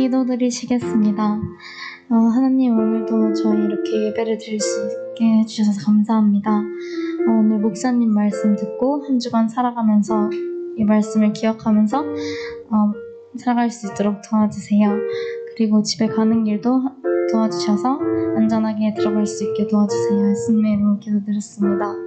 기도드리시겠습니다. 하나님, 오늘도 저희 이렇게 예배를 드릴 수 있게 해주셔서 감사합니다. 오늘 목사님 말씀 듣고 한 주간 살아가면서 이 말씀을 기억하면서 살아갈 수 있도록 도와주세요. 그리고 집에 가는 길도 도와주셔서 안전하게 들어갈 수 있게 도와주세요. 예수님의 이름으로 기도드렸습니다.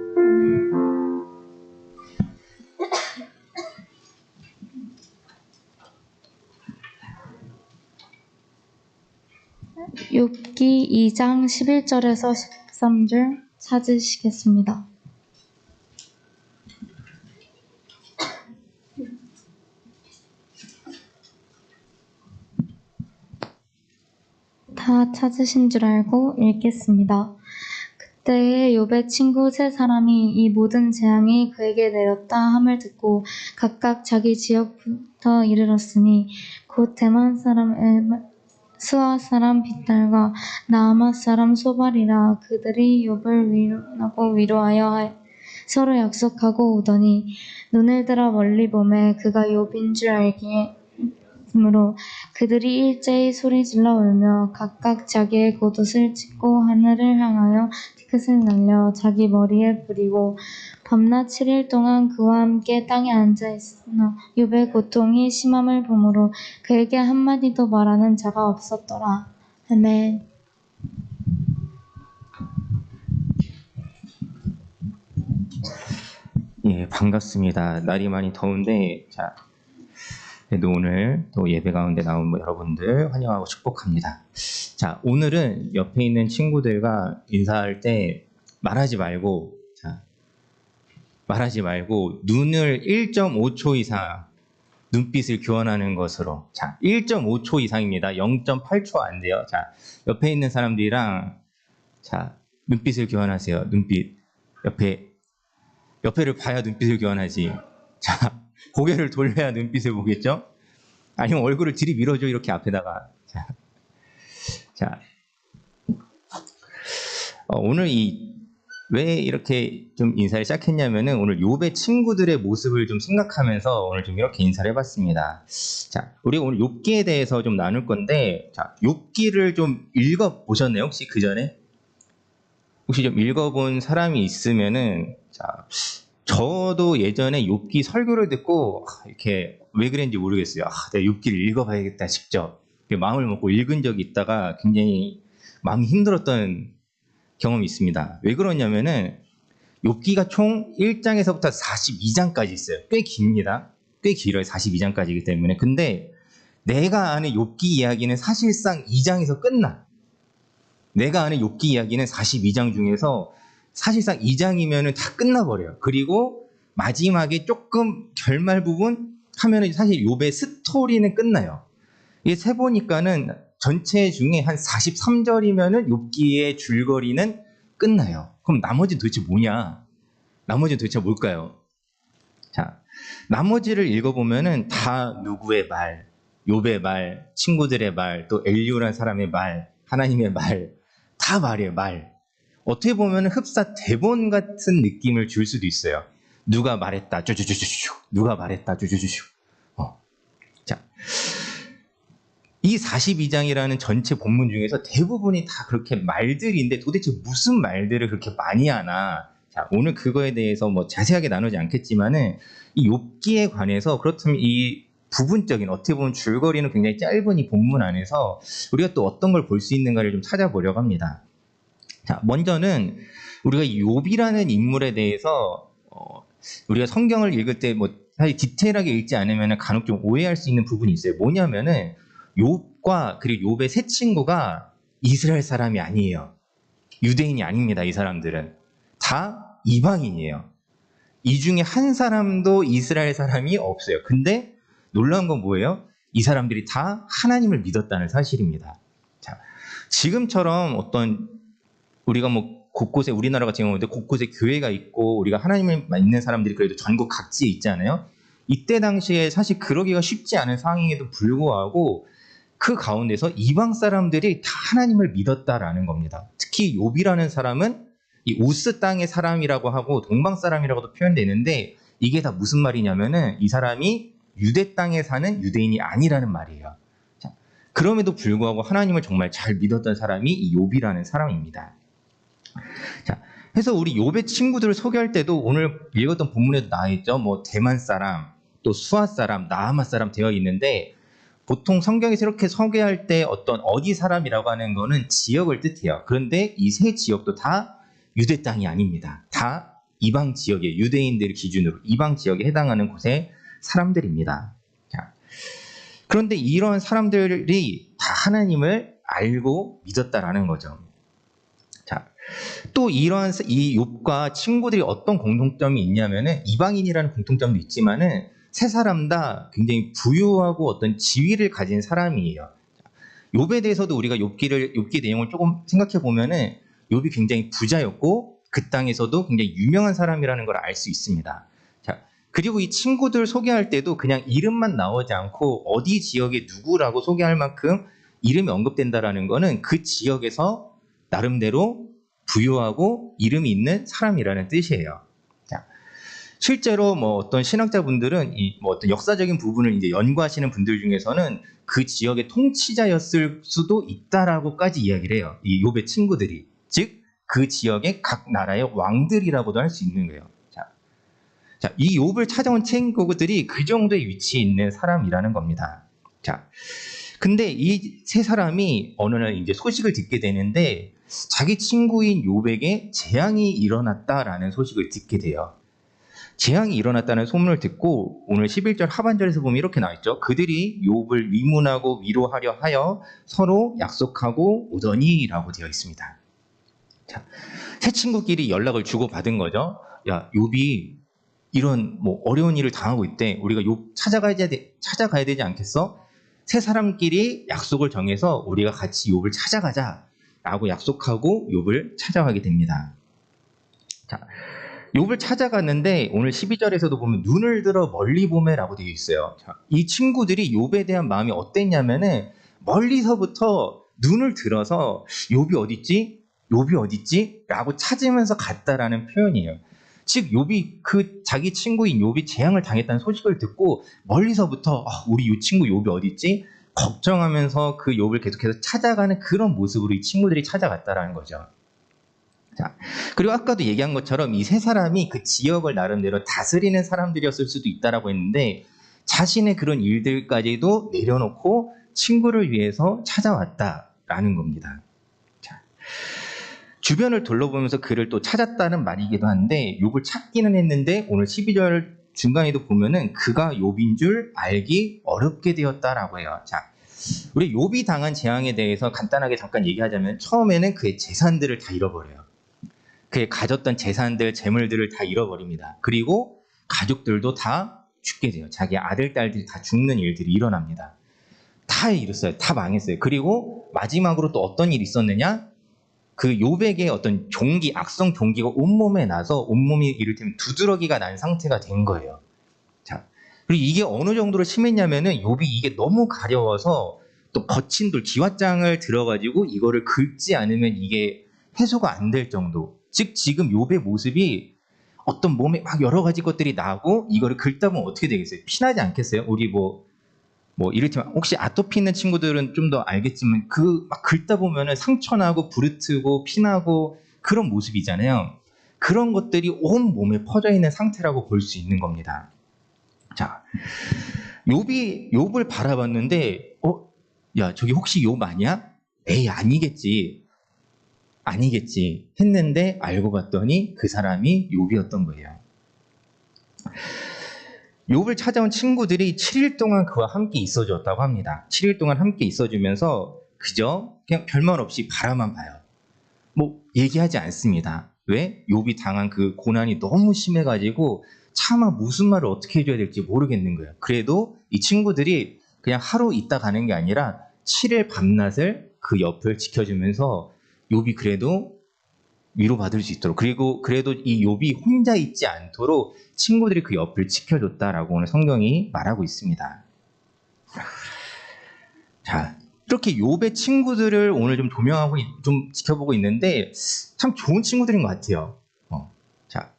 욥기 2장 11절에서 13절 찾으시겠습니다. 다 찾으신 줄 알고 읽겠습니다. 그때에 욥의 친구 세 사람이 이 모든 재앙이 그에게 내렸다 함을 듣고 각각 자기 지역부터 이르렀으니 곧 대만 사람 스와 사람 빗달과 나아마 사람 소발이라. 그들이 욥을 위로하여 서로 약속하고 오더니 눈을 들어 멀리 보매 그가 욥인 줄 알기므로 그들이 일제히 소리질러 울며 각각 자기의 겉옷을 찢고 하늘을 향하여 티켓을 날려 자기 머리에 부리고 밤낮 7일 동안 그와 함께 땅에 앉아있으나 욥의 고통이 심함을 보므로 그에게 한마디도 말하는 자가 없었더라. 아멘. 예, 반갑습니다. 날이 많이 더운데 그래도 오늘 또 예배 가운데 나온 여러분들 환영하고 축복합니다. 자, 오늘은 옆에 있는 친구들과 인사할 때 말하지 말고 눈을 1.5초 이상 눈빛을 교환하는 것으로. 자, 1.5초 이상입니다. 0.8초 안 돼요. 자, 옆에 있는 사람들이랑 눈빛을 교환하세요. 눈빛. 옆에를 봐야 눈빛을 교환하지. 자, 고개를 돌려야 눈빛을 보겠죠? 아니면 얼굴을 들이밀어줘, 이렇게 앞에다가. 오늘 왜 이렇게 좀 인사를 시작했냐면은 오늘 욥의 친구들의 모습을 좀 생각하면서 오늘 좀 이렇게 인사를 해봤습니다. 자, 우리 오늘 욥기에 대해서 좀 나눌 건데, 자, 욥기를 좀 읽어보셨나요? 혹시 그 전에? 혹시 좀 읽어본 사람이 있으면은, 저도 예전에 욥기 설교를 듣고 이렇게 왜 그랬는지 모르겠어요. 내가 욥기를 읽어봐야겠다 직접 마음을 먹고 읽은 적이 있다가 굉장히 마음이 힘들었던 경험이 있습니다. 왜 그러냐면은 욥기가 총 1장에서부터 42장까지 있어요. 꽤 깁니다. 꽤 길어요. 42장까지이기 때문에. 근데 내가 아는 욥기 이야기는 사실상 2장에서 끝나. 내가 아는 욥기 이야기는 42장 중에서 사실상 2장이면은 다 끝나버려요. 그리고 마지막에 조금 결말 부분 하면은 사실 욥의 스토리는 끝나요. 이게 세보니까는 전체 중에 한 43절이면은 욥기의 줄거리는 끝나요. 그럼 나머지는 도대체 뭐냐? 나머지는 도대체 뭘까요? 자, 나머지를 읽어보면은 다 누구의 말, 욥의 말, 친구들의 말, 또 엘리후라는 사람의 말, 하나님의 말, 다 말이에요, 말. 어떻게 보면 흡사 대본 같은 느낌을 줄 수도 있어요. 누가 말했다, 쭈쭈쭈쭈쭈. 누가 말했다, 쭈쭈쭈쭈. 자, 이 42장이라는 전체 본문 중에서 대부분이 다 그렇게 말들인데 도대체 무슨 말들을 그렇게 많이 하나? 자, 오늘 그거에 대해서 자세하게 나누지 않겠지만은 이 욥기에 관해서 그렇다면 이 부분적인 어떻게 보면 줄거리는 굉장히 짧은 이 본문 안에서 우리가 또 어떤 걸 볼 수 있는가를 좀 찾아보려고 합니다. 자, 먼저는 우리가 욥이라는 인물에 대해서 우리가 성경을 읽을 때 사실 디테일하게 읽지 않으면 간혹 좀 오해할 수 있는 부분이 있어요. 뭐냐면은 욥과 그리고 욥의 세 친구가 이스라엘 사람이 아니에요. 유대인이 아닙니다. 이 사람들은 다 이방인이에요. 이 중에 한 사람도 이스라엘 사람이 없어요. 근데 놀라운 건 뭐예요? 이 사람들이 다 하나님을 믿었다는 사실입니다. 자, 지금처럼 우리가 곳곳에 우리나라 같은 경우에 곳곳에 교회가 있고 우리가 하나님을 믿는 사람들이 그래도 전국 각지에 있잖아요. 이때 당시에 사실 그러기가 쉽지 않은 상황에도 불구하고 그 가운데서 이방 사람들이 다 하나님을 믿었다라는 겁니다. 특히 욥이라는 사람은 이 우스 땅의 사람이라고 하고 동방 사람이라고도 표현되는데 이게 다 무슨 말이냐면은 이 사람이 유대 땅에 사는 유대인이 아니라는 말이에요. 자, 그럼에도 불구하고 하나님을 정말 잘 믿었던 사람이 이 욥이라는 사람입니다. 자, 그래서 우리 욥의 친구들을 소개할 때도 오늘 읽었던 본문에도 나와 있죠. 뭐 대만 사람, 또 수아 사람, 나아마 사람 되어 있는데 보통 성경에서 이렇게 소개할 때 어떤 어디 사람이라고 하는 거는 지역을 뜻해요. 그런데 이 세 지역도 다 유대 땅이 아닙니다. 다 이방 지역의 유대인들 기준으로 이방 지역에 해당하는 곳의 사람들입니다. 자, 그런데 이런 사람들이 다 하나님을 알고 믿었다라는 거죠. 자, 또 이러한 이 욥과 친구들이 어떤 공통점이 있냐면은 이방인이라는 공통점도 있지만은 세 사람 다 굉장히 부유하고 어떤 지위를 가진 사람이에요. 욥에 대해서도 우리가 욥기 내용을 조금 생각해 보면은 욥이 굉장히 부자였고 그 땅에서도 굉장히 유명한 사람이라는 걸 알 수 있습니다. 자, 그리고 이 친구들 소개할 때도 그냥 이름만 나오지 않고 어디 지역의 누구라고 소개할 만큼 이름이 언급된다라는 거는 그 지역에서 나름대로 부유하고 이름이 있는 사람이라는 뜻이에요. 자, 실제로 뭐 어떤 신학자분들은 뭐 어떤 역사적인 부분을 이제 연구하시는 분들 중에서는 그 지역의 통치자였을 수도 있다라고까지 이야기를 해요. 이 욥의 친구들이, 즉 그 지역의 각 나라의 왕들이라고도 할 수 있는 거예요. 자, 이 욥을 찾아온 친구들이 그 정도의 위치에 있는 사람이라는 겁니다. 자, 근데 이 세 사람이 어느 날 이제 소식을 듣게 되는데 자기 친구인 욥에게 재앙이 일어났다라는 소식을 듣게 돼요. 재앙이 일어났다는 소문을 듣고 오늘 11절 하반절에서 보면 이렇게 나와있죠. 그들이 욥을 위문하고 위로하려 하여 서로 약속하고 오더니 라고 되어 있습니다. 자, 세 친구끼리 연락을 주고받은 거죠. 야, 욥이 이런 뭐 어려운 일을 당하고 있대. 우리가 욥 찾아가야 되지 않겠어? 세 사람끼리 약속을 정해서 우리가 같이 욥을 찾아가자 라고 약속하고 욥을 찾아가게 됩니다. 자, 욥을 찾아갔는데 오늘 12절에서도 보면 눈을 들어 멀리 보매 라고 되어 있어요. 자, 이 친구들이 욥에 대한 마음이 어땠냐면은 멀리서부터 눈을 들어서 욥이 어딨지? 욥이 어딨지? 라고 찾으면서 갔다라는 표현이에요. 즉 욥이 그 자기 친구인 욥이 재앙을 당했다는 소식을 듣고 멀리서부터 우리 이 친구 욥이 어디 있지? 걱정하면서 그 욥을 계속해서 찾아가는 그런 모습으로 이 친구들이 찾아갔다라는 거죠. 자, 그리고 아까도 얘기한 것처럼 이 세 사람이 그 지역을 나름대로 다스리는 사람들이었을 수도 있다라고 했는데 자신의 그런 일들까지도 내려놓고 친구를 위해서 찾아왔다라는 겁니다. 자, 주변을 둘러보면서 그를 또 찾았다는 말이기도 한데 욥을 찾기는 했는데 오늘 12절 중간에도 보면은 그가 욥인 줄 알기 어렵게 되었다라고 해요. 자, 우리 욥이 당한 재앙에 대해서 간단하게 잠깐 얘기하자면 처음에는 그의 재산들을 다 잃어버려요. 그의 가졌던 재산들, 재물들을 다 잃어버립니다. 그리고 가족들도 다 죽게 돼요. 자기 아들, 딸들이 다 죽는 일들이 일어납니다. 다 잃었어요. 다 망했어요. 그리고 마지막으로 또 어떤 일이 있었느냐? 그 욥에게 어떤 종기, 악성 종기가 온몸에 나서 온몸이 이를테면 두드러기가 난 상태가 된 거예요. 자, 그리고 이게 어느 정도로 심했냐면은 욥이 이게 너무 가려워서 또 거친 돌, 기왓장을 들어가지고 이거를 긁지 않으면 이게 해소가 안 될 정도. 즉 지금 욥의 모습이 어떤 몸에 막 여러 가지 것들이 나고 이거를 긁다 보면 어떻게 되겠어요? 피나지 않겠어요? 우리 뭐 이를테면 혹시 아토피 있는 친구들은 좀 더 알겠지만 그 막 긁다 보면은 상처나고 부르트고 피나고 그런 모습이잖아요. 그런 것들이 온 몸에 퍼져 있는 상태라고 볼 수 있는 겁니다. 자, 욥을 바라봤는데 야, 저기 혹시 욥 아니야? 에이, 아니겠지 했는데 알고 봤더니 그 사람이 욥이었던 거예요. 욥을 찾아온 친구들이 7일 동안 그와 함께 있어줬다고 합니다. 7일 동안 함께 있어주면서 그저 그냥 별말 없이 바라만 봐요. 뭐 얘기하지 않습니다. 왜? 욥이 당한 그 고난이 너무 심해가지고 차마 무슨 말을 어떻게 해줘야 될지 모르겠는 거예요. 그래도 이 친구들이 그냥 하루 있다 가는 게 아니라 7일 밤낮을 그 옆을 지켜주면서 욥이 그래도 위로받을 수 있도록, 그리고 그래도 이 욥이 혼자 있지 않도록 친구들이 그 옆을 지켜줬다라고 오늘 성경이 말하고 있습니다. 자, 이렇게 욥의 친구들을 오늘 좀 조명하고 좀 지켜보고 있는데 참 좋은 친구들인 것 같아요. 자,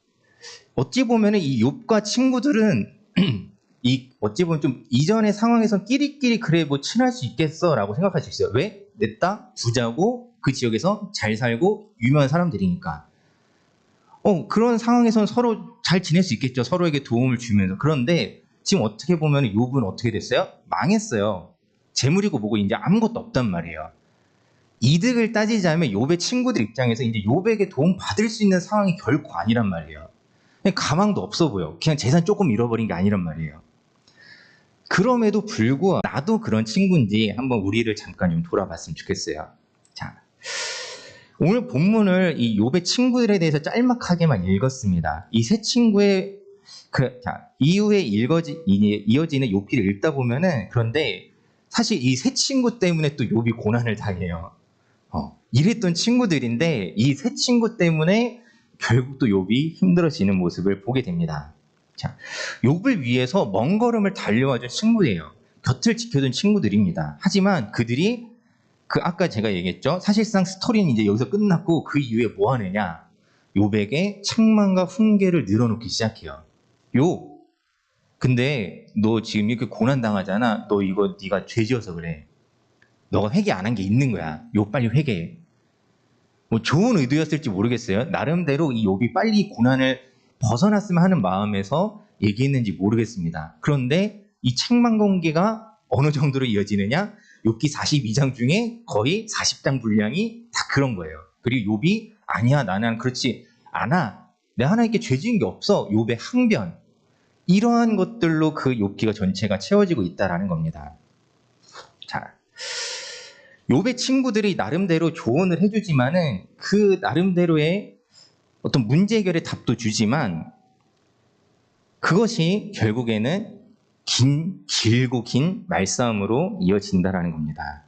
어찌 보면은 이 욥과 친구들은 이 어찌 보면 좀 이전의 상황에서 끼리끼리 그래 뭐 친할 수 있겠어라고 생각할 수 있어요. 왜? 냈다 부자고 그 지역에서 잘 살고 유명한 사람들이니까. 그런 상황에서는 서로 잘 지낼 수 있겠죠. 서로에게 도움을 주면서. 그런데 지금 어떻게 보면 욥은 어떻게 됐어요? 망했어요. 재물이고 뭐고 이제 아무것도 없단 말이에요. 이득을 따지자면 욥의 친구들 입장에서 이제 욥에게 도움 받을 수 있는 상황이 결코 아니란 말이에요. 그냥 가망도 없어 보여. 그냥 재산 조금 잃어버린 게 아니란 말이에요. 그럼에도 불구하고 나도 그런 친구인지 한번 우리를 잠깐 좀 돌아봤으면 좋겠어요. 자, 오늘 본문을 이 욥의 친구들에 대해서 짤막하게만 읽었습니다. 이 세 친구의 이후에 이어지는 욥기를 읽다 보면은 그런데 사실 이 세 친구 때문에 또 욥이 고난을 당해요. 이랬던 친구들인데 이 세 친구 때문에 결국 또 욥이 힘들어지는 모습을 보게 됩니다. 자, 욥을 위해서 먼 걸음을 달려와준 친구예요. 곁을 지켜준 친구들입니다. 하지만 그들이 아까 제가 얘기했죠. 사실상 스토리는 이제 여기서 끝났고 그 이후에 뭐 하느냐? 욥에게 책망과 훈계를 늘어놓기 시작해요. 욥, 근데 너 지금 이렇게 고난 당하잖아. 너 이거 네가 죄지어서 그래. 너가 회개 안 한 게 있는 거야. 욥 빨리 회개해. 뭐 좋은 의도였을지 모르겠어요. 나름대로 이 욥이 빨리 고난을 벗어났으면 하는 마음에서 얘기했는지 모르겠습니다. 그런데 이 책망과 훈계가 어느 정도로 이어지느냐? 욥기 42장 중에 거의 40장 분량이 다 그런 거예요. 그리고 욥이 아니야 나는 그렇지 않아. 내가 하나님께 죄 지은 게 없어. 욥의 항변. 이러한 것들로 그 욥기가 전체가 채워지고 있다라는 겁니다. 자, 욥의 친구들이 나름대로 조언을 해주지만은 그 나름대로의 어떤 문제 해결의 답도 주지만 그것이 결국에는 길고 긴 말싸움으로 이어진다라는 겁니다.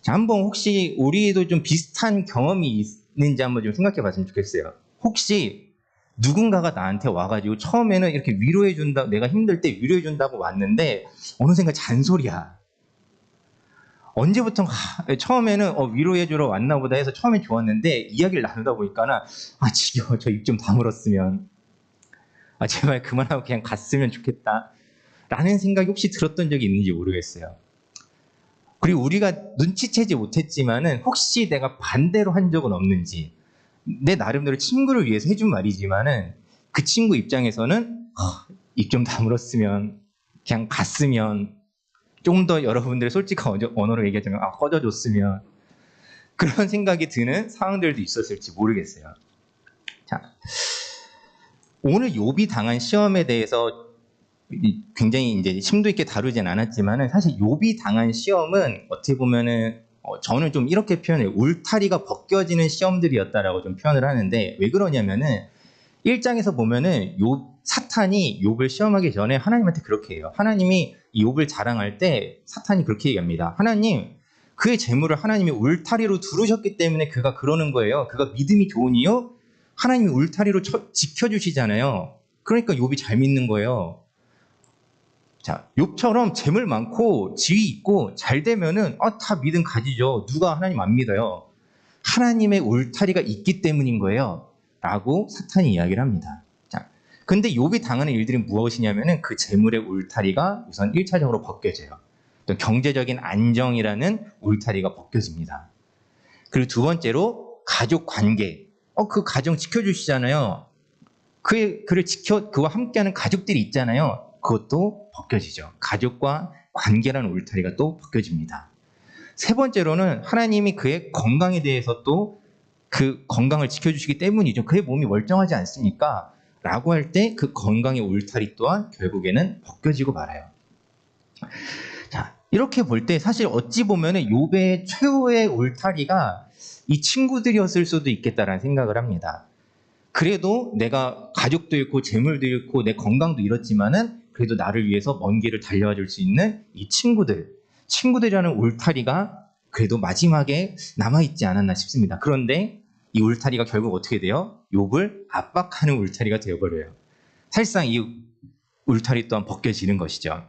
자, 한번 혹시 우리도 좀 비슷한 경험이 있는지 한번 좀 생각해 봤으면 좋겠어요. 혹시 누군가가 나한테 와가지고 처음에는 이렇게 위로해준다, 내가 힘들 때 위로해준다고 왔는데 어느샌가 잔소리야. 언제부터 처음에는 위로해주러 왔나 보다 해서 처음엔 좋았는데 이야기를 나누다 보니까는 지겨워. 저 입 좀 다물었으면. 제발 그만하고 그냥 갔으면 좋겠다. 라는 생각이 혹시 들었던 적이 있는지 모르겠어요. 그리고 우리가 눈치채지 못했지만은 혹시 내가 반대로 한 적은 없는지 내 나름대로 친구를 위해서 해준 말이지만은 그 친구 입장에서는 입 좀 다물었으면 그냥 갔으면 좀 더 여러분들의 솔직한 언어로 얘기하자면 꺼져줬으면 그런 생각이 드는 상황들도 있었을지 모르겠어요. 자, 오늘 욥이 당한 시험에 대해서 굉장히 이제 심도 있게 다루진 않았지만은 사실 욥이 당한 시험은 어떻게 보면은 저는 좀 이렇게 표현해요. 울타리가 벗겨지는 시험들이었다라고 좀 표현을 하는데 왜 그러냐면은 1장에서 보면은 사탄이 욥을 시험하기 전에 하나님한테 그렇게 해요. 하나님이 욥을 자랑할 때 사탄이 그렇게 얘기합니다. 하나님, 그의 재물을 하나님이 울타리로 두르셨기 때문에 그가 그러는 거예요. 그가 믿음이 좋으니요. 하나님이 울타리로 지켜주시잖아요. 그러니까 욥이 잘 믿는 거예요. 자, 욥처럼 재물 많고 지위 있고 잘 되면은 다 믿음 가지죠. 누가 하나님 안 믿어요. 하나님의 울타리가 있기 때문인 거예요. 라고 사탄이 이야기를 합니다. 자, 근데 욥이 당하는 일들이 무엇이냐면은 그 재물의 울타리가 우선 1차적으로 벗겨져요. 또 경제적인 안정이라는 울타리가 벗겨집니다. 그리고 두 번째로 가족 관계. 그 가정 지켜주시잖아요. 그와 함께하는 가족들이 있잖아요. 그것도 벗겨지죠. 가족과 관계라는 울타리가 또 벗겨집니다. 세 번째로는 하나님이 그의 건강에 대해서 또 그 건강을 지켜주시기 때문이죠. 그의 몸이 멀쩡하지 않습니까? 라고 할 때 그 건강의 울타리 또한 결국에는 벗겨지고 말아요. 자, 이렇게 볼 때 사실 어찌 보면 욥의 최후의 울타리가 이 친구들이었을 수도 있겠다라는 생각을 합니다. 그래도 내가 가족도 잃고 재물도 잃고 내 건강도 잃었지만은 그래도 나를 위해서 먼 길을 달려와 줄 수 있는 이 친구들이라는 울타리가 그래도 마지막에 남아있지 않았나 싶습니다. 그런데 이 울타리가 결국 어떻게 돼요? 욥을 압박하는 울타리가 되어버려요. 사실상 이 울타리 또한 벗겨지는 것이죠.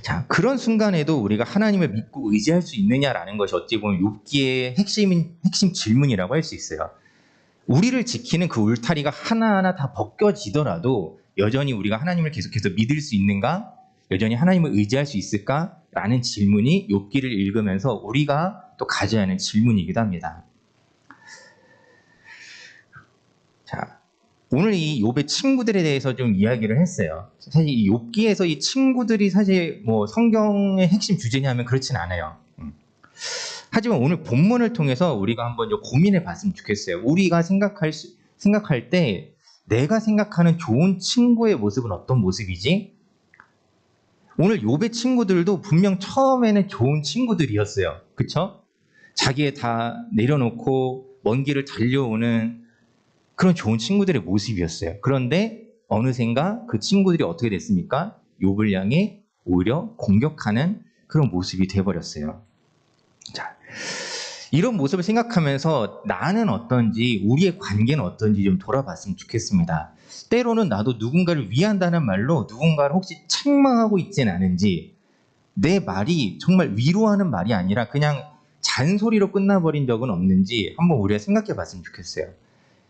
자, 그런 순간에도 우리가 하나님을 믿고 의지할 수 있느냐라는 것이 어찌 보면 욥기의 핵심 질문이라고 할 수 있어요. 우리를 지키는 그 울타리가 하나하나 다 벗겨지더라도 여전히 우리가 하나님을 계속해서 믿을 수 있는가? 여전히 하나님을 의지할 수 있을까? 라는 질문이 욥기를 읽으면서 우리가 또 가져야 하는 질문이기도 합니다. 자, 오늘 이 욥의 친구들에 대해서 좀 이야기를 했어요. 사실 이 욥기에서 이 친구들이 사실 뭐 성경의 핵심 주제냐면 그렇진 않아요. 하지만 오늘 본문을 통해서 우리가 한번 좀 고민해 봤으면 좋겠어요. 우리가 생각할 때 내가 생각하는 좋은 친구의 모습은 어떤 모습이지? 오늘 욥의 친구들도 분명 처음에는 좋은 친구들이었어요. 그쵸? 자기의 다 내려놓고 먼 길을 달려오는 그런 좋은 친구들의 모습이었어요. 그런데 어느샌가 그 친구들이 어떻게 됐습니까? 욥을 향해 오히려 공격하는 그런 모습이 돼버렸어요. 자, 이런 모습을 생각하면서 나는 어떤지, 우리의 관계는 어떤지 좀 돌아봤으면 좋겠습니다. 때로는 나도 누군가를 위한다는 말로 누군가를 혹시 책망하고 있진 않은지, 내 말이 정말 위로하는 말이 아니라 그냥 잔소리로 끝나버린 적은 없는지 한번 우리가 생각해 봤으면 좋겠어요.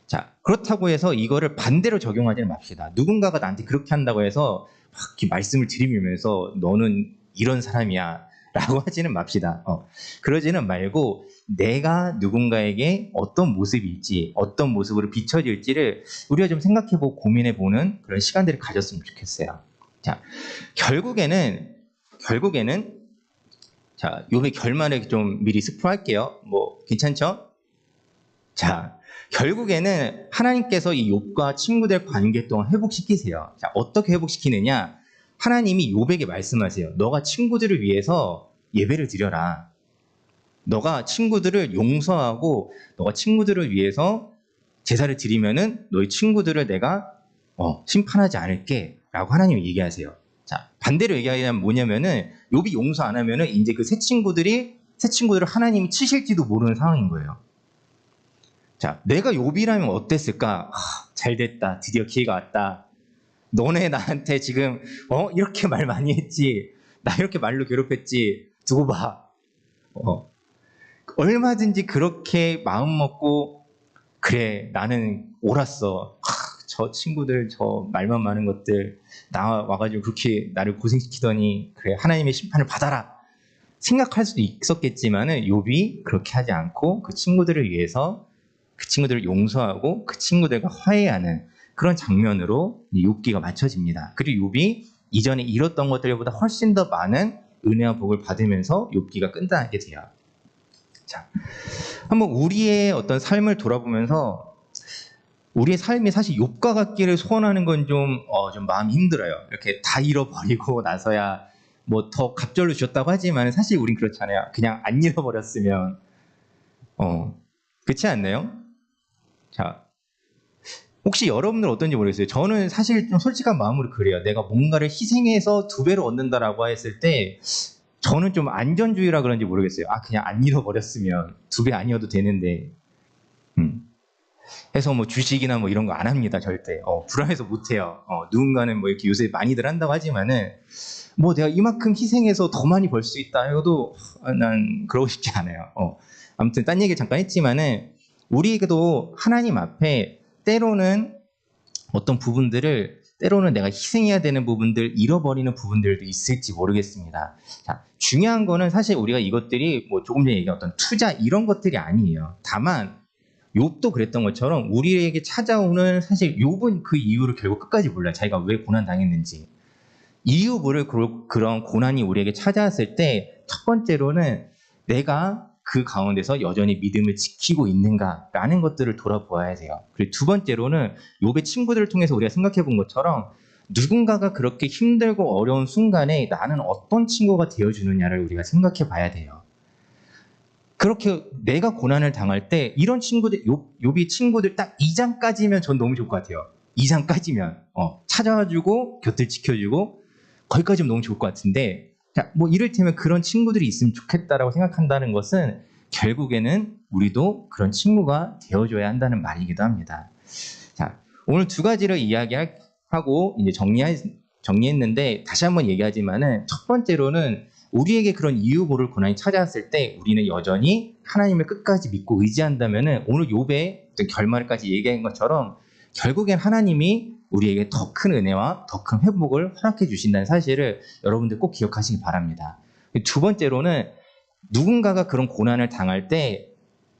자, 그렇다고 해서 이거를 반대로 적용하지는 맙시다. 누군가가 나한테 그렇게 한다고 해서 막 이렇게 말씀을 들이밀면서 너는 이런 사람이야 라고 하지는 맙시다. 그러지는 말고 내가 누군가에게 어떤 모습일지, 어떤 모습으로 비춰질지를 우리가 좀 생각해보고 고민해보는 그런 시간들을 가졌으면 좋겠어요. 자, 결국에는 자, 욥의 결말을 좀 미리 스포할게요. 뭐 괜찮죠? 자, 결국에는 하나님께서 이 욥과 친구들 관계 동안 회복시키세요. 자, 어떻게 회복시키느냐? 하나님이 욥에게 말씀하세요. 너가 친구들을 위해서 예배를 드려라. 너가 친구들을 용서하고 너가 친구들을 위해서 제사를 드리면은 너희 친구들을 내가 심판하지 않을게 라고 하나님이 얘기하세요. 자, 반대로 얘기하면 뭐냐면은 욥이 용서 안 하면은 이제 그 새 친구들을 하나님이 치실지도 모르는 상황인 거예요. 자, 내가 욥이라면 어땠을까? 잘 됐다. 드디어 기회가 왔다. 너네 나한테 지금 이렇게 말 많이 했지. 나 이렇게 말로 괴롭혔지. 두고 봐. 얼마든지 그렇게 마음 먹고 그래 나는 옳았어. 저 친구들 저 말만 많은 것들 나 와가지고 그렇게 나를 고생시키더니 그래 하나님의 심판을 받아라. 생각할 수도 있었겠지만은 욥이 그렇게 하지 않고 그 친구들을 위해서 그 친구들을 용서하고 그 친구들과 화해하는 그런 장면으로 욥기가 맞춰집니다. 그리고 욥이 이전에 잃었던 것들보다 훨씬 더 많은 은혜와 복을 받으면서 욥기가 끝나게 돼요. 자, 한번 우리의 어떤 삶을 돌아보면서 우리의 삶이 사실 욥과 같기를 소원하는 건 좀 마음이 힘들어요. 이렇게 다 잃어버리고 나서야 뭐 더 갑절로 주셨다고 하지만 사실 우린 그렇잖아요. 그냥 안 잃어버렸으면 그렇지 않나요? 자, 혹시 여러분들 어떤지 모르겠어요. 저는 사실 좀 솔직한 마음으로 그래요. 내가 뭔가를 희생해서 2배로 얻는다라고 했을 때 저는 좀 안전주의라 그런지 모르겠어요. 그냥 안 잃어버렸으면 2배 아니어도 되는데 해서 뭐 주식이나 뭐 이런 거 안 합니다. 절대. 불안해서 못 해요. 누군가는 뭐 이렇게 요새 많이들 한다고 하지만은 뭐 내가 이만큼 희생해서 더 많이 벌 수 있다 해도 난 그러고 싶지 않아요. 아무튼 딴 얘기 잠깐 했지만은 우리에게도 하나님 앞에 때로는 어떤 부분들을 때로는 내가 희생해야 되는 부분들, 잃어버리는 부분들도 있을지 모르겠습니다. 자, 중요한 거는 사실 우리가 이것들이 뭐 조금 전에 얘기한 어떤 투자 이런 것들이 아니에요. 다만 욥도 그랬던 것처럼 우리에게 찾아오는 사실 욥은 그 이유를 결국 끝까지 몰라요. 자기가 왜 고난 당했는지. 이유 모를 그런 고난이 우리에게 찾아왔을 때 첫 번째로는 내가 그 가운데서 여전히 믿음을 지키고 있는가라는 것들을 돌아보아야 돼요. 그리고 두 번째로는 욥의 친구들을 통해서 우리가 생각해 본 것처럼 누군가가 그렇게 힘들고 어려운 순간에 나는 어떤 친구가 되어주느냐를 우리가 생각해 봐야 돼요. 그렇게 내가 고난을 당할 때 이런 친구들, 욥이 친구들 딱 2장까지면 전 너무 좋을 것 같아요. 2장까지면 찾아와주고 곁을 지켜주고 거기까지면 너무 좋을 것 같은데 자, 뭐 이를테면 그런 친구들이 있으면 좋겠다라고 생각한다는 것은 결국에는 우리도 그런 친구가 되어줘야 한다는 말이기도 합니다. 자, 오늘 2가지를 이야기하고 이제 정리했는데 다시 한번 얘기하지만은 첫 번째로는 우리에게 그런 이유 모를 고난이 찾아왔을 때 우리는 여전히 하나님을 끝까지 믿고 의지한다면은 오늘 욥의 결말까지 얘기한 것처럼 결국엔 하나님이 우리에게 더 큰 은혜와 더 큰 회복을 허락해 주신다는 사실을 여러분들 꼭 기억하시기 바랍니다. 두 번째로는 누군가가 그런 고난을 당할 때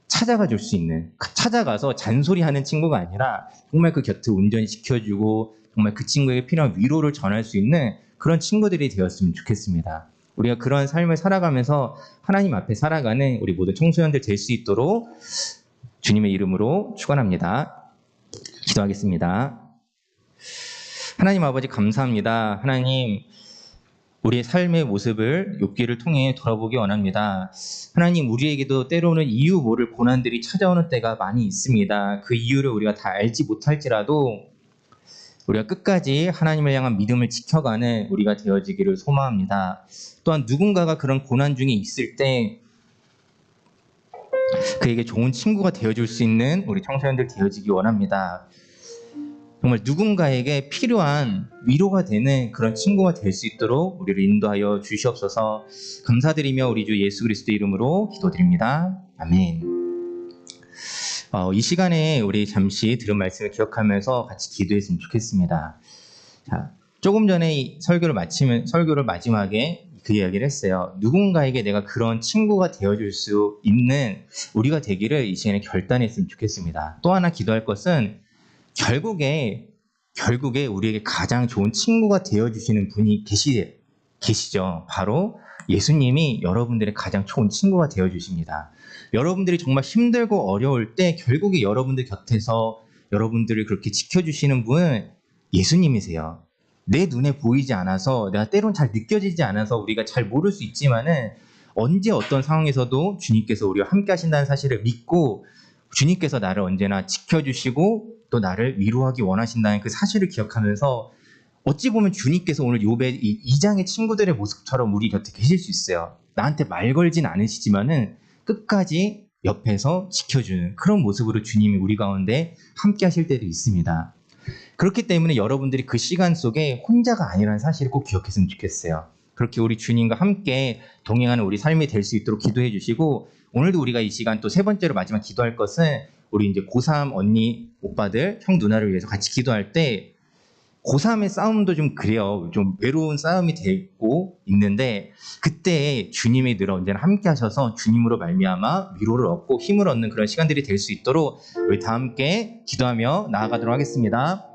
찾아가 줄 수 있는, 찾아가서 잔소리하는 친구가 아니라 정말 그 곁을 온전히 지켜주고 정말 그 친구에게 필요한 위로를 전할 수 있는 그런 친구들이 되었으면 좋겠습니다. 우리가 그런 삶을 살아가면서 하나님 앞에 살아가는 우리 모든 청소년들 될 수 있도록 주님의 이름으로 축원합니다. 기도하겠습니다. 하나님 아버지 감사합니다. 하나님, 우리의 삶의 모습을 욥기를 통해 돌아보기 원합니다. 하나님, 우리에게도 때로는 이유 모를 고난들이 찾아오는 때가 많이 있습니다. 그 이유를 우리가 다 알지 못할지라도 우리가 끝까지 하나님을 향한 믿음을 지켜가는 우리가 되어지기를 소망합니다. 또한 누군가가 그런 고난 중에 있을 때 그에게 좋은 친구가 되어줄 수 있는 우리 청소년들 되어지기 원합니다. 정말 누군가에게 필요한 위로가 되는 그런 친구가 될 수 있도록 우리를 인도하여 주시옵소서. 감사드리며 우리 주 예수 그리스도 이름으로 기도드립니다. 아멘. 이 시간에 우리 잠시 들은 말씀을 기억하면서 같이 기도했으면 좋겠습니다. 자, 조금 전에 이 설교를 마지막에 그 이야기를 했어요. 누군가에게 내가 그런 친구가 되어줄 수 있는 우리가 되기를 이 시간에 결단했으면 좋겠습니다. 또 하나 기도할 것은 결국에 우리에게 가장 좋은 친구가 되어주시는 분이 계시죠. 바로 예수님이 여러분들의 가장 좋은 친구가 되어주십니다. 여러분들이 정말 힘들고 어려울 때 결국에 여러분들 곁에서 여러분들을 그렇게 지켜주시는 분은 예수님이세요. 내 눈에 보이지 않아서, 내가 때론 잘 느껴지지 않아서 우리가 잘 모를 수 있지만은 언제 어떤 상황에서도 주님께서 우리와 함께 하신다는 사실을 믿고 주님께서 나를 언제나 지켜주시고 또 나를 위로하기 원하신다는 그 사실을 기억하면서 어찌 보면 주님께서 오늘 욥의 이 2장의 친구들의 모습처럼 우리 곁에 계실 수 있어요. 나한테 말 걸진 않으시지만은 끝까지 옆에서 지켜주는 그런 모습으로 주님이 우리 가운데 함께 하실 때도 있습니다. 그렇기 때문에 여러분들이 그 시간 속에 혼자가 아니라는 사실을 꼭 기억했으면 좋겠어요. 그렇게 우리 주님과 함께 동행하는 우리 삶이 될 수 있도록 기도해 주시고, 오늘도 우리가 이 시간 또 세 번째로 마지막 기도할 것은 우리 이제 고3 언니, 오빠들, 형, 누나를 위해서 같이 기도할 때 고3의 싸움도 좀 그래요. 좀 외로운 싸움이 되고 있는데 그때 주님이 늘 언제나 함께 하셔서 주님으로 말미암아 위로를 얻고 힘을 얻는 그런 시간들이 될 수 있도록 우리 다 함께 기도하며 나아가도록 하겠습니다.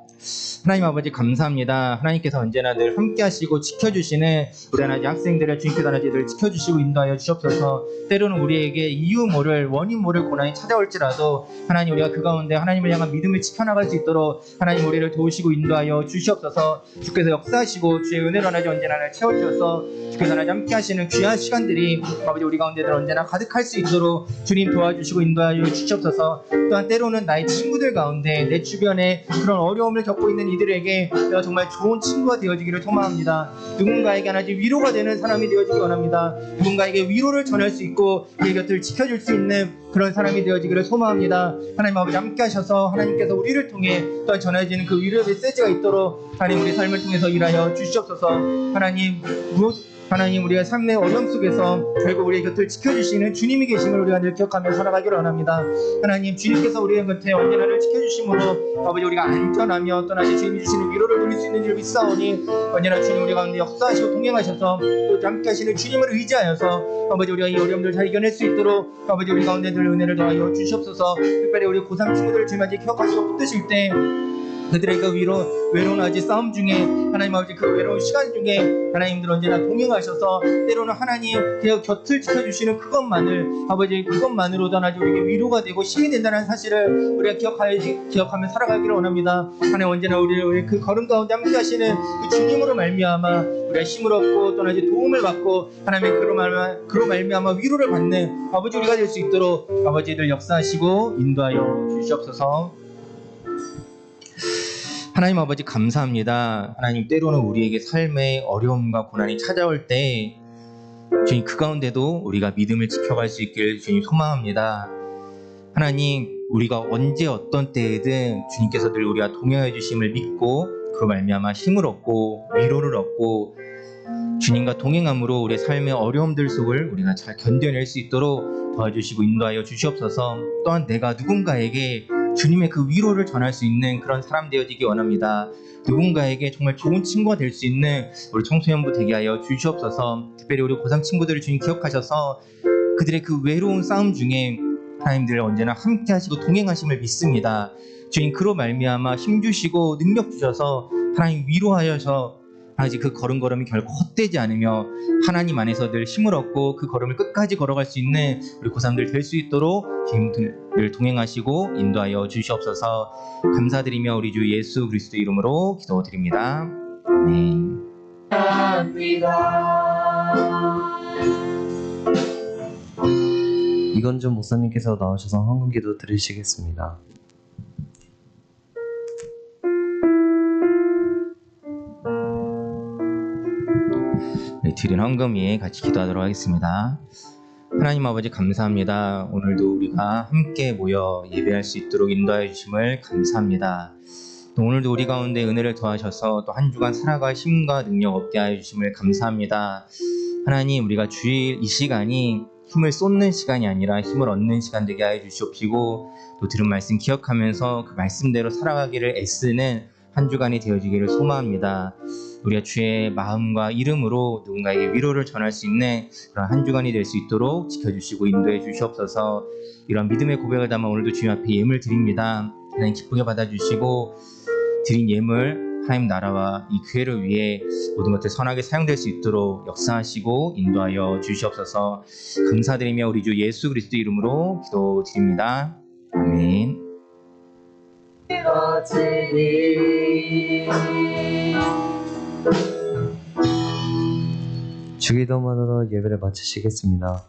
하나님 아버지 감사합니다. 하나님께서 언제나 늘 함께 하시고 지켜주시는 우리 하나님 학생들의 주님께서 하나님들 지켜주시고 인도하여 주시옵소서. 때로는 우리에게 이유 모를 원인 모를 고난이 찾아올지라도 하나님 우리가 그 가운데 하나님을 향한 믿음을 지켜나갈 수 있도록 하나님 우리를 도우시고 인도하여 주시옵소서. 주께서 역사하시고 주의 은혜로 하나님 언제나 나를 채워주셔서 주께서 하나님 함께 하시는 귀한 시간들이 아버지 우리 가운데들 언제나 가득할 수 있도록 주님 도와주시고 인도하여 주시옵소서. 또한 때로는 나의 친구들 가운데 내 주변에 그런 어려움을 겪고 있는 이들에게 내가 정말 좋은 친구가 되어지기를 소망합니다. 누군가에게 하나님 위로가 되는 사람이 되어지기 원합니다. 누군가에게 위로를 전할 수 있고 그의 곁을 지켜줄 수 있는 그런 사람이 되어지기를 소망합니다. 하나님 아버지 함께 하셔서 하나님께서 우리를 통해 또한 전해지는 그 위로의 메시지가 있도록 하나님 우리 삶을 통해서 일하여 주시옵소서. 하나님 우리가 삶의 어려움 속에서 결국 우리의 곁을 지켜주시는 주님이 계심을 우리가 늘 기억하며 살아가기를 원합니다. 하나님 주님께서 우리의 곁에 언제나를 지켜주심으로 아버지 우리가 안전하며 또다시 주님이 주시는 위로를 누릴 수 있는 줄 믿사오니 언제나 주님 우리 가운데 역사하시고 동행하셔서 또 함께 하시는 주님을 의지하여서 아버지 우리가 이 어려움들을 잘 이겨낼 수 있도록 아버지 우리 가운데 늘 은혜를 더하여 주시옵소서. 특별히 우리 고3 친구들을 주님까지 기억하시고 붙드실 때 그들의 그 외로운 아직 싸움 중에 하나님 아버지 그 외로운 시간 중에 하나님들 언제나 동행하셔서 때로는 하나님 그 곁을 지켜주시는 그것만으로도 하나님 우리에게 위로가 되고 힘이 된다는 사실을 우리가 기억하며 살아가기를 원합니다. 하나님 언제나 우리 그 걸음 가운데 함께 하시는 그 주님으로 말미암아 우리가 힘을 얻고 또한 도움을 받고 하나님의 그로 말미암아 위로를 받는 아버지 우리가 될 수 있도록 아버지들 역사하시고 인도하여 주시옵소서. 하나님 아버지 감사합니다. 하나님 때로는 우리에게 삶의 어려움과 고난이 찾아올 때 주님 그 가운데도 우리가 믿음을 지켜갈 수 있길 주님 소망합니다. 하나님 우리가 언제 어떤 때에든 주님께서 늘 우리와 동행해 주심을 믿고 그로 말미암아 힘을 얻고 위로를 얻고 주님과 동행함으로 우리의 삶의 어려움들 속을 우리가 잘 견뎌낼 수 있도록 도와주시고 인도하여 주시옵소서. 또한 내가 누군가에게 주님의 그 위로를 전할 수 있는 그런 사람 되어지기 원합니다. 누군가에게 정말 좋은 친구가 될 수 있는 우리 청소년부 되게 하여 주시옵소서. 특별히 우리 고3 친구들을 주님 기억하셔서 그들의 그 외로운 싸움 중에 하나님들 언제나 함께 하시고 동행하심을 믿습니다. 주님 그로 말미암아 힘주시고 능력 주셔서 하나님 위로하여서 아직 그 걸음걸음이 결코 헛되지 않으며 하나님 안에서 늘 힘을 얻고 그 걸음을 끝까지 걸어갈 수 있는 우리 고3들 될 수 있도록 주님들 동행하시고 인도하여 주시옵소서. 감사드리며 우리 주 예수 그리스도 이름으로 기도드립니다. 아멘. 이건준 목사님께서 나오셔서 헌금기도 드리시겠습니다. 네, 드린 헌금 위에 같이 기도하도록 하겠습니다. 하나님 아버지 감사합니다. 오늘도 우리가 함께 모여 예배할 수 있도록 인도하여 주심을 감사합니다. 또 오늘도 우리 가운데 은혜를 더하셔서 또 한 주간 살아갈 힘과 능력 얻게 하여 주심을 감사합니다. 하나님 우리가 주일 이 시간이 힘을 쏟는 시간이 아니라 힘을 얻는 시간 되게 하여 주시옵시고 또 들은 말씀 기억하면서 그 말씀대로 살아가기를 애쓰는 한 주간이 되어지기를 소망합니다. 우리가 주의 마음과 이름으로 누군가에게 위로를 전할 수 있는 그런 한 주간이 될 수 있도록 지켜주시고 인도해 주시옵소서. 이런 믿음의 고백을 담아 오늘도 주님 앞에 예물 드립니다. 하나님 기쁘게 받아주시고 드린 예물 하나님 나라와 이 교회를 위해 모든 것들 선하게 사용될 수 있도록 역사하시고 인도하여 주시옵소서. 감사드리며 우리 주 예수 그리스도 이름으로 기도드립니다. 아멘. 주기도만으로 예배를 마치시겠습니다.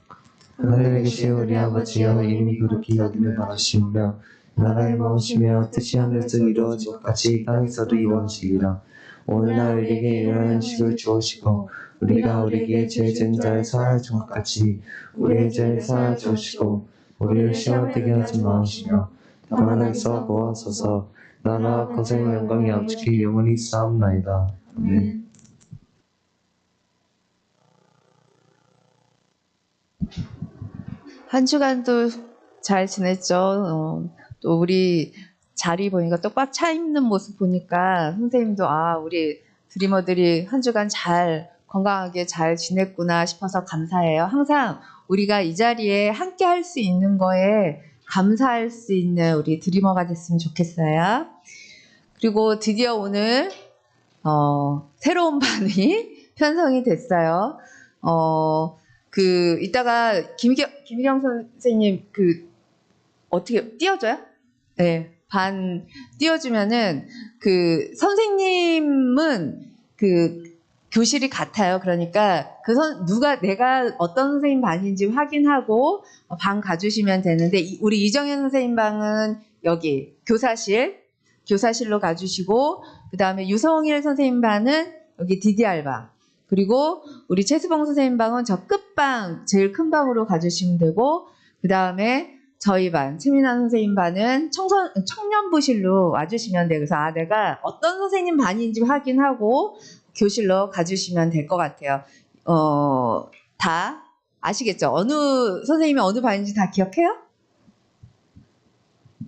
하늘에 계신 우리 아버지여, 이름이 거룩히 여김을 받으시며 나라에 머무시며 뜻이 하늘에서 이루어진 것 같이 땅에서도 이루어지리라. 오늘날 우리에게 일하는 음식을 주옵시고 우리가 우리에게 죄 지은 자를 사하여 준 것 같이 우리의 죄를 사하여 주옵시고 우리를 시험에 들게 하지 마시며 다만 하나님께서 구하소서. 나라와 권세와 영광이 아버지께 영원히 싸움나이다. 아멘. 한 주간도 잘 지냈죠. 또 우리 자리 보니까 또 꽉 차 있는 모습 보니까 선생님도 우리 드리머들이 한 주간 잘 건강하게 잘 지냈구나 싶어서 감사해요. 항상 우리가 이 자리에 함께 할 수 있는 거에 감사할 수 있는 우리 드리머가 됐으면 좋겠어요. 그리고 드디어 오늘 새로운 반이 편성이 됐어요. 이따가 김희경 선생님 어떻게 띄워줘요? 네, 반 띄워주면은 선생님은 교실이 같아요. 그러니까 내가 어떤 선생님 반인지 확인하고 방 가주시면 되는데 우리 이정현 선생님 방은 여기 교사실로 가주시고 그 다음에 유성일 선생님 반은 여기 DDR 방. 그리고 우리 최수봉 선생님 방은 저 끝방, 제일 큰 방으로 가주시면 되고 그 다음에 저희 반, 최민아 선생님 반은 청년부실로 와주시면 돼요. 그래서 내가 어떤 선생님 반인지 확인하고 교실로 가주시면 될 것 같아요. 다 아시겠죠? 어느 선생님이 어느 반인지 다 기억해요?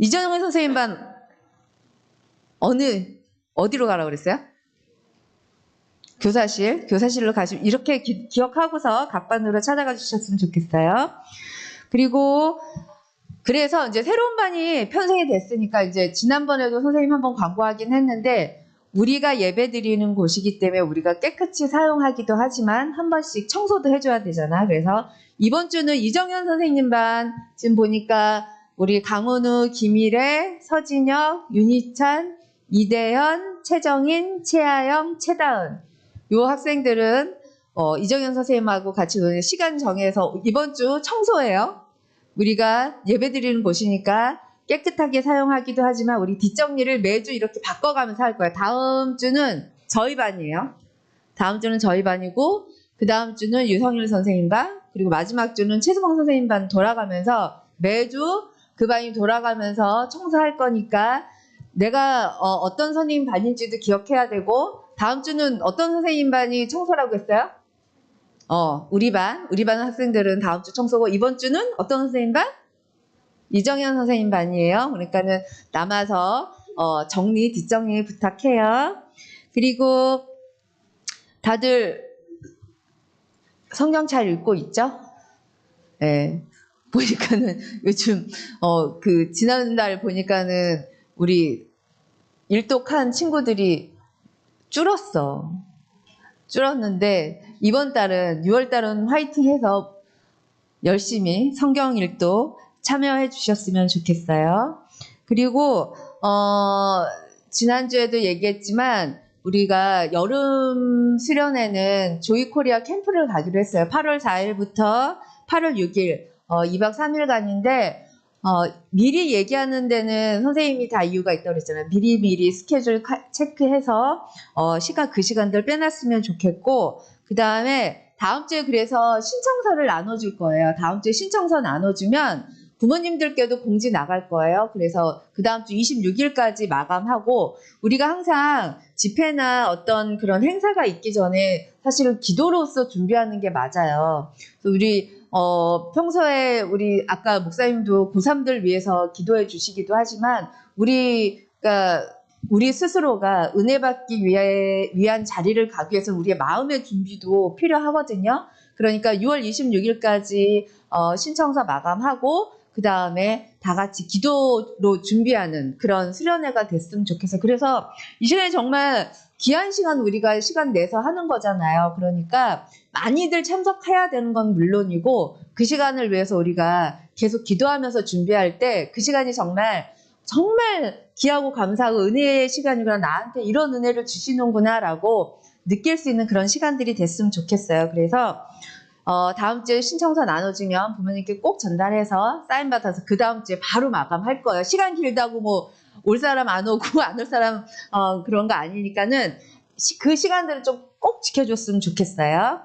이정현 선생님 반 어디로 가라고 그랬어요? 교사실로 가시면 이렇게 기억하고서 각 반으로 찾아가 주셨으면 좋겠어요. 그래서 이제 새로운 반이 편성이 됐으니까 이제 지난번에도 선생님 한번 광고하긴 했는데 우리가 예배 드리는 곳이기 때문에 우리가 깨끗이 사용하기도 하지만 한 번씩 청소도 해줘야 되잖아. 그래서 이번 주는 이정현 선생님 반 지금 보니까 우리 강은우, 김일애, 서진혁, 윤희찬, 이대현, 최정인, 최아영, 최다은 요 학생들은 이정현 선생님하고 같이 노는 시간 정해서 이번 주 청소해요. 우리가 예배 드리는 곳이니까 깨끗하게 사용하기도 하지만 우리 뒷정리를 매주 이렇게 바꿔가면서 할 거예요. 다음 주는 저희 반이에요. 다음 주는 저희 반이고 그 다음 주는 유성일 선생님 반 그리고 마지막 주는 최수봉 선생님 반 돌아가면서 매주 그 반이 돌아가면서 청소할 거니까 내가 어떤 선생님 반인지도 기억해야 되고 다음 주는 어떤 선생님 반이 청소라고 했어요? 우리 반 학생들은 다음 주 청소고 이번 주는 어떤 선생님 반? 이정현 선생님 반이에요. 그러니까는 남아서 정리, 뒷정리 부탁해요. 그리고 다들 성경 잘 읽고 있죠? 네. 보니까는 요즘 지난달 보니까는 우리 일독한 친구들이 줄었는데 이번 달은 6월 달은 화이팅해서 열심히 성경 일독 참여해 주셨으면 좋겠어요. 그리고 지난주에도 얘기했지만 우리가 여름 수련회는 조이코리아 캠프를 가기로 했어요. 8월 4일부터 8월 6일 2박 3일간인데 미리 얘기하는 데는 선생님이 다 이유가 있다고 그랬잖아요. 미리 스케줄 체크해서 그 시간들 빼놨으면 좋겠고, 그 다음에 다음 주에 그래서 신청서를 나눠줄 거예요. 다음 주에 신청서 나눠주면 부모님들께도 공지 나갈 거예요. 그래서 그 다음 주 26일까지 마감하고, 우리가 항상 집회나 어떤 그런 행사가 있기 전에 사실은 기도로서 준비하는 게 맞아요. 그래서 우리 평소에 우리 아까 목사님도 고3들 위해서 기도해 주시기도 하지만 우리 스스로가 은혜 받기 위한 자리를 가기 위해서 우리의 마음의 준비도 필요하거든요. 그러니까 6월 26일까지 신청서 마감하고 그 다음에 다 같이 기도로 준비하는 그런 수련회가 됐으면 좋겠어요. 그래서 이 시간에 정말 귀한 시간 우리가 시간 내서 하는 거잖아요. 그러니까 많이들 참석해야 되는 건 물론이고 그 시간을 위해서 우리가 계속 기도하면서 준비할 때 그 시간이 정말 귀하고 감사하고 은혜의 시간이구나. 나한테 이런 은혜를 주시는구나라고 느낄 수 있는 그런 시간들이 됐으면 좋겠어요. 그래서 다음 주에 신청서 나눠주면 부모님께 꼭 전달해서 사인받아서 그 다음 주에 바로 마감할 거예요. 시간 길다고 뭐 올 사람 안 오고 안 올 사람 그런 거 아니니까는 그 시간들을 좀 꼭 지켜줬으면 좋겠어요.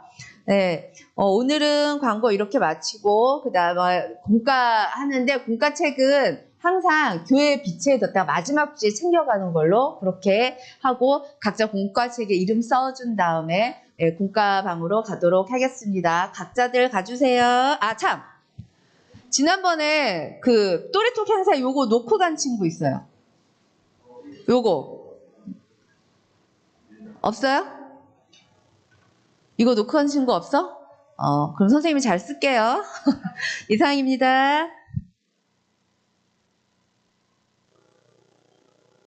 네, 오늘은 광고 이렇게 마치고 그 다음에 공과 하는데 공과책은 항상 교회 비치에 뒀다가 마지막 주에 챙겨가는 걸로 그렇게 하고 각자 공과책에 이름 써준 다음에 공과방으로 가도록 하겠습니다. 각자들 가주세요. 참! 지난번에 그 또래톡 행사 요거 놓고 간 친구 있어요. 요거 없어요? 이거 놓고 간 친구 없어? 그럼 선생님이 잘 쓸게요. 이상입니다.